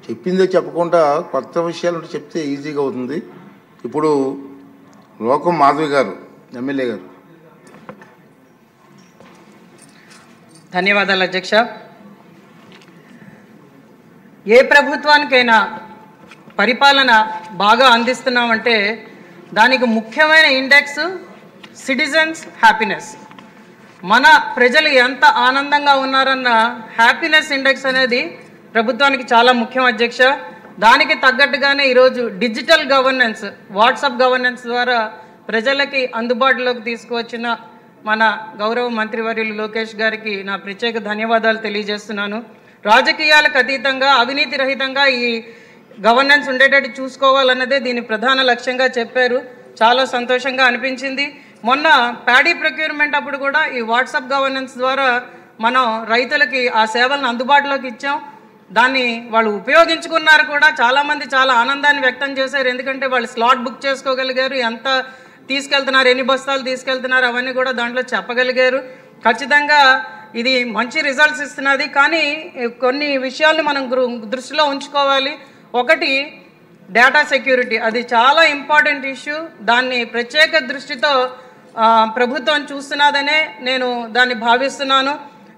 చెప్పిందే చెప్పకుండా కొత్త విషయాలు చెప్తే ఈజీగా అవుతుంది. ఇప్పుడు లోకం మాధవి గారు, ఎమ్మెల్యే గారు. ధన్యవాదాలు అధ్యక్ష. ఏ ప్రభుత్వానికైనా పరిపాలన బాగా అందిస్తున్నామంటే దానికి ముఖ్యమైన ఇండెక్స్ సిటిజన్స్ హ్యాపీనెస్. మన ప్రజలు ఎంత ఆనందంగా ఉన్నారన్న హ్యాపీనెస్ ఇండెక్స్ అనేది ప్రభుత్వానికి చాలా ముఖ్యం అధ్యక్ష. దానికి తగ్గట్టుగానే ఈరోజు డిజిటల్ గవర్నెన్స్, వాట్సాప్ గవర్నెన్స్ ద్వారా ప్రజలకి అందుబాటులోకి తీసుకువచ్చిన మన గౌరవ మంత్రివర్యులు లోకేష్ గారికి నా ప్రత్యేక ధన్యవాదాలు తెలియజేస్తున్నాను. రాజకీయాలకు అతీతంగా అవినీతి రహితంగా ఈ గవర్నెన్స్ ఉండేటట్టు చూసుకోవాలన్నదే దీని ప్రధాన లక్ష్యంగా చెప్పారు. చాలా సంతోషంగా అనిపించింది. మొన్న ప్యాడీ ప్రొక్యూర్మెంట్ అప్పుడు కూడా ఈ వాట్సాప్ గవర్నెన్స్ ద్వారా మనం రైతులకి ఆ సేవలను అందుబాటులోకి ఇచ్చాం. దాన్ని వాళ్ళు ఉపయోగించుకున్నారు కూడా. చాలామంది చాలా ఆనందాన్ని వ్యక్తం చేశారు. ఎందుకంటే వాళ్ళు స్లాట్ బుక్ చేసుకోగలిగారు, ఎంత తీసుకెళ్తున్నారు, ఎన్ని బస్తాలు తీసుకెళ్తున్నారు అవన్నీ కూడా దాంట్లో చెప్పగలిగారు. ఖచ్చితంగా ఇది మంచి రిజల్ట్స్ ఇస్తున్నది. కానీ కొన్ని విషయాల్ని మనం దృష్టిలో ఉంచుకోవాలి. ఒకటి, డేటా సెక్యూరిటీ. అది చాలా ఇంపార్టెంట్ ఇష్యూ. దాన్ని ప్రత్యేక దృష్టితో ప్రభుత్వం చూస్తున్నదనే నేను దాన్ని భావిస్తున్నాను.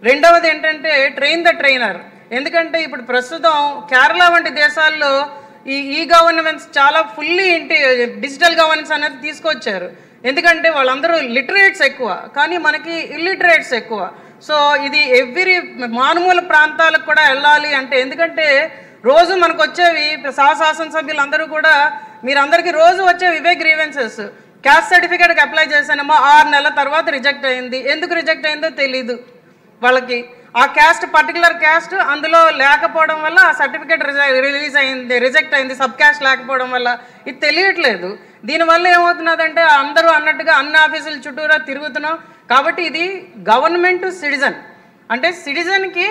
రెండవది ఏంటంటే ట్రైన్ ద ట్రైనర్. ఎందుకంటే ఇప్పుడు ప్రస్తుతం కేరళ వంటి దేశాల్లో ఈ గవర్నెన్స్ చాలా ఫుల్లీ డిజిటల్ గవర్నెన్స్ అనేది తీసుకొచ్చారు. ఎందుకంటే వాళ్ళందరూ లిటరేట్స్ ఎక్కువ, కానీ మనకి ఇల్లిటరేట్స్ ఎక్కువ. సో ఇది ఎవ్రీ మారుమూల ప్రాంతాలకు కూడా వెళ్ళాలి అంటే, ఎందుకంటే రోజు మనకు వచ్చేవి శాసనసభ్యులందరూ కూడా మీరందరికీ రోజు వచ్చే ఇవే గ్రీవెన్సెస్. క్యాస్ట్ సర్టిఫికేట్కి అప్లై చేశానమ్మా, 6 నెలల తర్వాత రిజెక్ట్ అయింది. ఎందుకు రిజెక్ట్ అయిందో తెలీదు వాళ్ళకి. ఆ క్యాస్ట్ పర్టికులర్ క్యాస్ట్ అందులో లేకపోవడం వల్ల ఆ సర్టిఫికేట్ రిజెక్ట్ అయింది, సబ్ క్యాస్ట్ లేకపోవడం వల్ల. ఇది తెలియట్లేదు. దీనివల్ల ఏమవుతున్నదంటే అందరూ అన్నట్టుగా అన్ని ఆఫీసుల చుట్టూరా తిరుగుతున్నాం. కాబట్టి ఇది గవర్నమెంట్ టు సిటిజన్, అంటే సిటిజన్కి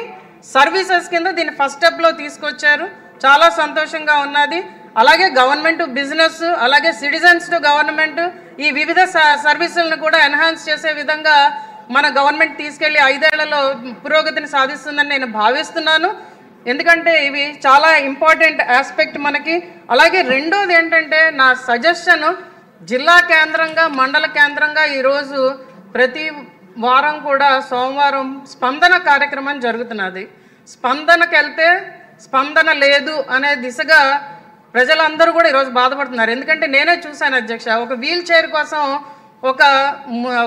సర్వీసెస్ కింద దీన్ని ఫస్ట్ స్టెప్లో తీసుకొచ్చారు. చాలా సంతోషంగా ఉన్నది. అలాగే గవర్నమెంట్ టు బిజినెస్, అలాగే సిటిజన్స్ టు గవర్నమెంట్, ఈ వివిధ సర్వీసులను కూడా ఎన్హాన్స్ చేసే విధంగా మన గవర్నమెంట్ తీసుకెళ్లి 5 ఏళ్లలో పురోగతిని సాధిస్తుందని నేను భావిస్తున్నాను. ఎందుకంటే ఇవి చాలా ఇంపార్టెంట్ ఆస్పెక్ట్ మనకి. అలాగే రెండోది ఏంటంటే నా సజెషన్, జిల్లా కేంద్రంగా మండల కేంద్రంగా ఈరోజు ప్రతి వారం కూడా సోమవారం స్పందన కార్యక్రమం జరుగుతున్నది. స్పందనకి వెళ్తే స్పందన లేదు అనే దిశగా ప్రజలందరూ కూడా ఈరోజు బాధపడుతున్నారు. ఎందుకంటే నేనే చూశాను అధ్యక్ష, ఒక వీల్ చైర్ కోసం ఒక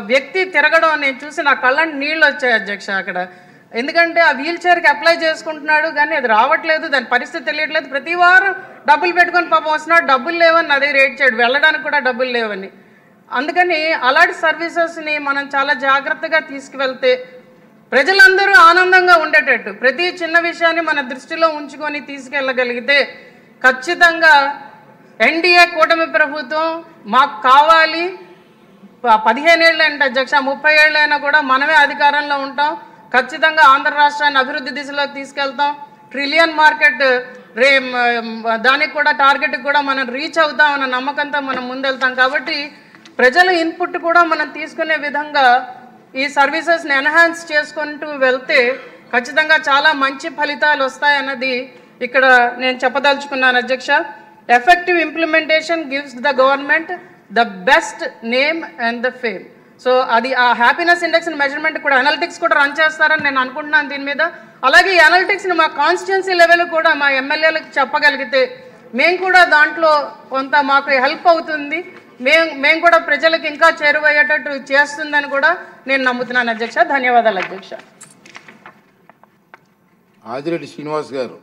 వ్యక్తి తిరగడం నేను చూసి నా కళ్ళని నీళ్ళు వచ్చాయి అధ్యక్ష అక్కడ. ఎందుకంటే ఆ వీల్ చైర్కి అప్లై చేసుకుంటున్నాడు కానీ అది రావట్లేదు, దాని పరిస్థితి తెలియట్లేదు. ప్రతి వారం డబ్బులు పెట్టుకొని పాపం వస్తున్నాడు, డబ్బులు లేవని అదే రేట్ చేయడు, వెళ్ళడానికి కూడా డబ్బులు లేవని. అందుకని అలాంటి సర్వీసెస్ని మనం చాలా జాగ్రత్తగా తీసుకువెళ్తే ప్రజలందరూ ఆనందంగా ఉండేటట్టు ప్రతి చిన్న విషయాన్ని మన దృష్టిలో ఉంచుకొని తీసుకెళ్ళగలిగితే ఖచ్చితంగా ఎన్డీఏ కూటమి ప్రభుత్వం మాకు కావాలి. 15 ఏళ్ళు అంటే అధ్యక్ష, 30 ఏళ్ళైనా కూడా మనమే అధికారంలో ఉంటాం. ఖచ్చితంగా ఆంధ్ర రాష్ట్రాన్ని అభివృద్ధి దిశలోకి తీసుకెళ్తాం. ట్రిలియన్ మార్కెట్ దానికి కూడా టార్గెట్కి కూడా మనం రీచ్ అవుతామన్న నమ్మకంతో మనం ముందెళ్తాం. కాబట్టి ప్రజల ఇన్పుట్ కూడా మనం తీసుకునే విధంగా ఈ సర్వీసెస్ని ఎన్హాన్స్ చేసుకుంటూ వెళ్తే ఖచ్చితంగా చాలా మంచి ఫలితాలు వస్తాయన్నది ఇక్కడ నేను చెప్పదలుచుకున్నాను అధ్యక్ష. Effective implementation gives the government the best name and the fame. So అది ఆ హ్యాపీనెస్ ఇండెక్స్ మెజర్మెంట్ కూడా అనలిటిక్స్ కూడా రన్ చేస్తారని నేను అనుకుంటున్నాను దీని మీద. అలాగే ఈ అనలిటిక్స్ని మా కాన్స్టిట్యున్సీ లెవెల్ కూడా మా ఎమ్మెల్యేలకు చెప్పగలిగితే మేము కూడా దాంట్లో కొంత మాకు హెల్ప్ అవుతుంది. మేము కూడా ప్రజలకు ఇంకా చేరువయ్యేటట్టు చేస్తుందని కూడా నేను నమ్ముతున్నాను అధ్యక్ష. ధన్యవాదాలు అధ్యక్ష. ఆదిరెడ్డి శ్రీనివాస్ గారు.